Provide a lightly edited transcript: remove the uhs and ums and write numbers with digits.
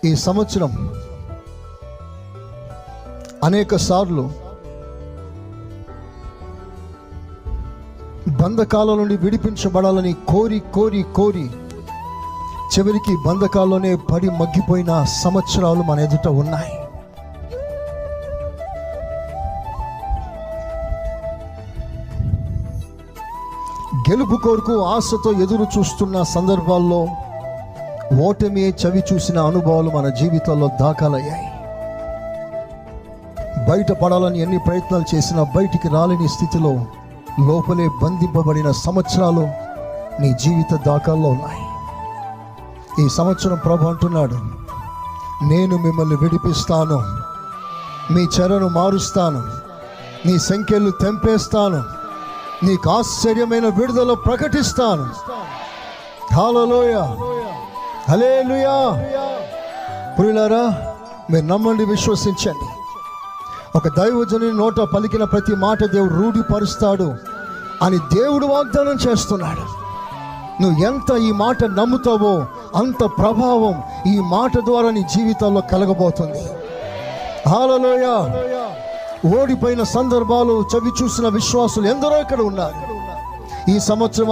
ఈ సంవత్సరం అనేక సార్లు బంధకాల నుండి విడిపించబడాలని కోరి కోరి కోరి చివరికి బంధకాల్లోనే పడి మగ్గిపోయిన సంవత్సరాలు మన ఎదుట ఉన్నాయి. గెలుపు కోరుకు ఆశతో ఎదురు చూస్తున్న సందర్భాల్లో ఓటమి చవి చూసిన అనుభవాలు మన జీవితాల్లో దాఖలయ్యాయి. బయటపడాలని ఎన్ని ప్రయత్నాలు చేసినా బయటికి రాలేని స్థితిలో లోపలే బంధింపబడిన సంవత్సరాలు నీ జీవిత దాఖల్లో ఉన్నాయి. ఈ సంవత్సరం ప్రభు అంటున్నాడు, నేను మిమ్మల్ని విడిపిస్తాను, మీ చెరను మారుస్తాను, నీ సంఖ్యలు తెంపేస్తాను, నీకు ఆశ్చర్యమైన విడుదల ప్రకటిస్తాను. హల్లెలూయా, హల్లెలూయా. ప్రియులారా, మీరు నమ్మండి, విశ్వసించండి. ఒక దైవజనుని నోట పలికిన ప్రతి మాట దేవుడు రూఢిపరుస్తాడు అని దేవుడు వాగ్దానం చేస్తున్నాడు. నువ్వు ఎంత ఈ మాట నమ్ముతావో అంత ప్రభావం ఈ మాట ద్వారా నీ జీవితాల్లో కలగబోతుంది. హల్లెలూయా. ఓడిపోయిన సందర్భాలు చవి చూసిన విశ్వాసులు ఎందరో ఇక్కడ ఉన్నారు. ఈ సంవత్సరం